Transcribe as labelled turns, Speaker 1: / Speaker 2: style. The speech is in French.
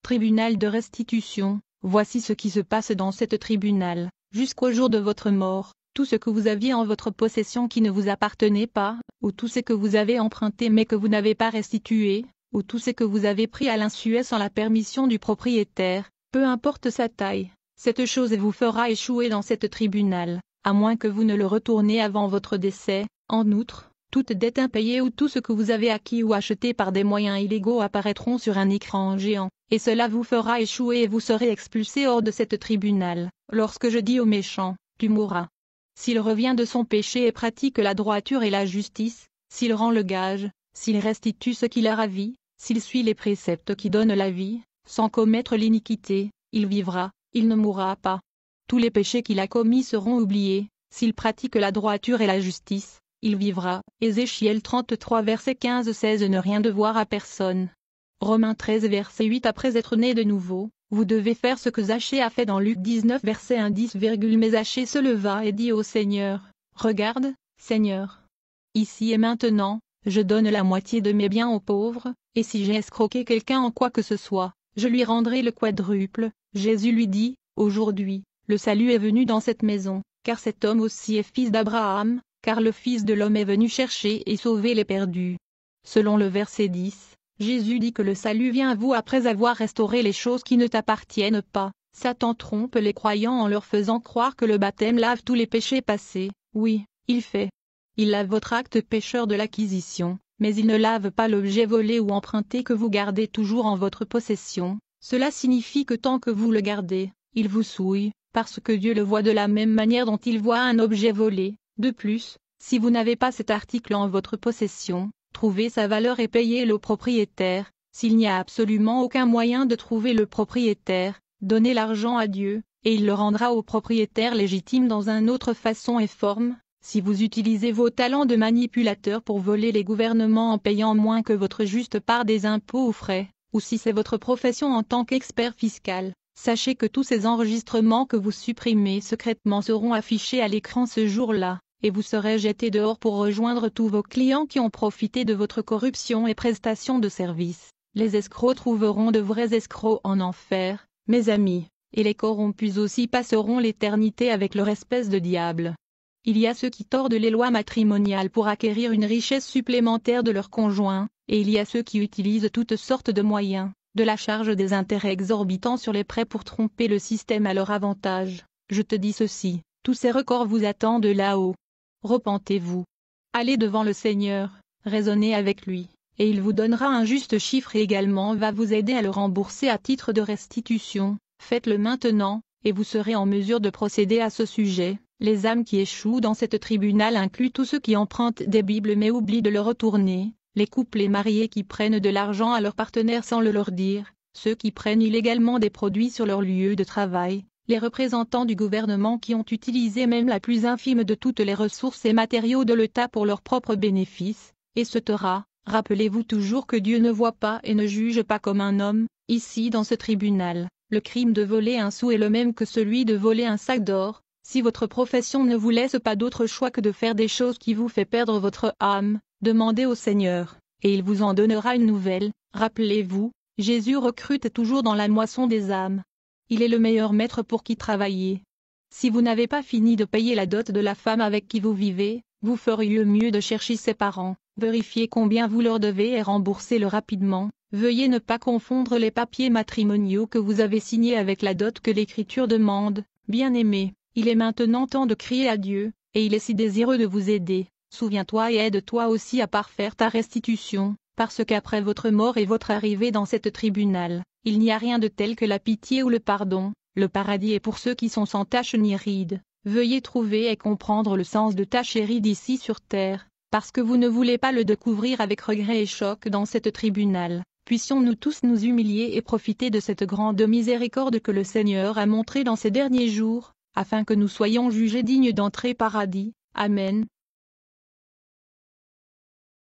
Speaker 1: Tribunal de restitution, voici ce qui se passe dans cette tribunal, jusqu'au jour de votre mort, tout ce que vous aviez en votre possession qui ne vous appartenait pas, ou tout ce que vous avez emprunté mais que vous n'avez pas restitué, ou tout ce que vous avez pris à l'insuet sans la permission du propriétaire, peu importe sa taille, cette chose vous fera échouer dans cette tribunal, à moins que vous ne le retourniez avant votre décès. En outre, toute dette impayée ou tout ce que vous avez acquis ou acheté par des moyens illégaux apparaîtront sur un écran géant, et cela vous fera échouer et vous serez expulsé hors de cette tribunal. Lorsque je dis au méchant, tu mourras. S'il revient de son péché et pratique la droiture et la justice, s'il rend le gage, s'il restitue ce qu'il a ravi, s'il suit les préceptes qui donnent la vie, sans commettre l'iniquité, il vivra, il ne mourra pas. Tous les péchés qu'il a commis seront oubliés, s'il pratique la droiture et la justice, il vivra. Ézéchiel 33 verset 15-16. Ne rien devoir à personne. Romains 13 verset 8. Après être né de nouveau, vous devez faire ce que Zachée a fait dans Luc 19 verset 1-10. Mais Zachée se leva et dit au Seigneur, regarde, Seigneur. Ici et maintenant, je donne la moitié de mes biens aux pauvres, et si j'ai escroqué quelqu'un en quoi que ce soit, je lui rendrai le quadruple. Jésus lui dit, aujourd'hui, le salut est venu dans cette maison, car cet homme aussi est fils d'Abraham, car le Fils de l'homme est venu chercher et sauver les perdus. Selon le verset 10, Jésus dit que le salut vient à vous après avoir restauré les choses qui ne t'appartiennent pas. Satan trompe les croyants en leur faisant croire que le baptême lave tous les péchés passés. Oui, il fait. Il lave votre acte pécheur de l'acquisition, mais il ne lave pas l'objet volé ou emprunté que vous gardez toujours en votre possession. Cela signifie que tant que vous le gardez, il vous souille, parce que Dieu le voit de la même manière dont il voit un objet volé. De plus, si vous n'avez pas cet article en votre possession, trouvez sa valeur et payez-le au propriétaire. S'il n'y a absolument aucun moyen de trouver le propriétaire, donnez l'argent à Dieu, et il le rendra au propriétaire légitime dans une autre façon et forme. Si vous utilisez vos talents de manipulateur pour voler les gouvernements en payant moins que votre juste part des impôts ou frais, ou si c'est votre profession en tant qu'expert fiscal, sachez que tous ces enregistrements que vous supprimez secrètement seront affichés à l'écran ce jour-là, et vous serez jeté dehors pour rejoindre tous vos clients qui ont profité de votre corruption et prestation de services. Les escrocs trouveront de vrais escrocs en enfer, mes amis, et les corrompus aussi passeront l'éternité avec leur espèce de diable. Il y a ceux qui tordent les lois matrimoniales pour acquérir une richesse supplémentaire de leur conjoint, et il y a ceux qui utilisent toutes sortes de moyens, de la charge des intérêts exorbitants sur les prêts pour tromper le système à leur avantage. Je te dis ceci, tous ces records vous attendent là-haut. Repentez-vous. Allez devant le Seigneur, raisonnez avec lui, et il vous donnera un juste chiffre et également va vous aider à le rembourser à titre de restitution. Faites-le maintenant, et vous serez en mesure de procéder à ce sujet. Les âmes qui échouent dans cette tribunal incluent tous ceux qui empruntent des Bibles mais oublient de le retourner, les couples et mariés qui prennent de l'argent à leur partenaire sans le leur dire, ceux qui prennent illégalement des produits sur leur lieu de travail, les représentants du gouvernement qui ont utilisé même la plus infime de toutes les ressources et matériaux de l'État pour leur propre bénéfice, etc. Rappelez-vous toujours que Dieu ne voit pas et ne juge pas comme un homme. Ici dans ce tribunal, le crime de voler un sou est le même que celui de voler un sac d'or. Si votre profession ne vous laisse pas d'autre choix que de faire des choses qui vous fait perdre votre âme, demandez au Seigneur, et il vous en donnera une nouvelle. Rappelez-vous, Jésus recrute toujours dans la moisson des âmes. Il est le meilleur maître pour qui travailler. Si vous n'avez pas fini de payer la dot de la femme avec qui vous vivez, vous feriez mieux de chercher ses parents, vérifier combien vous leur devez et remboursez-le rapidement. Veuillez ne pas confondre les papiers matrimoniaux que vous avez signés avec la dot que l'Écriture demande. Bien-aimé, il est maintenant temps de crier à Dieu, et il est si désireux de vous aider. Souviens-toi et aide-toi aussi à parfaire ta restitution, parce qu'après votre mort et votre arrivée dans cette tribunal, il n'y a rien de tel que la pitié ou le pardon. Le paradis est pour ceux qui sont sans tache ni ride. Veuillez trouver et comprendre le sens de tâche et ride ici sur terre, parce que vous ne voulez pas le découvrir avec regret et choc dans cette tribunal. Puissions-nous tous nous humilier et profiter de cette grande miséricorde que le Seigneur a montrée dans ces derniers jours, afin que nous soyons jugés dignes d'entrer paradis. Amen.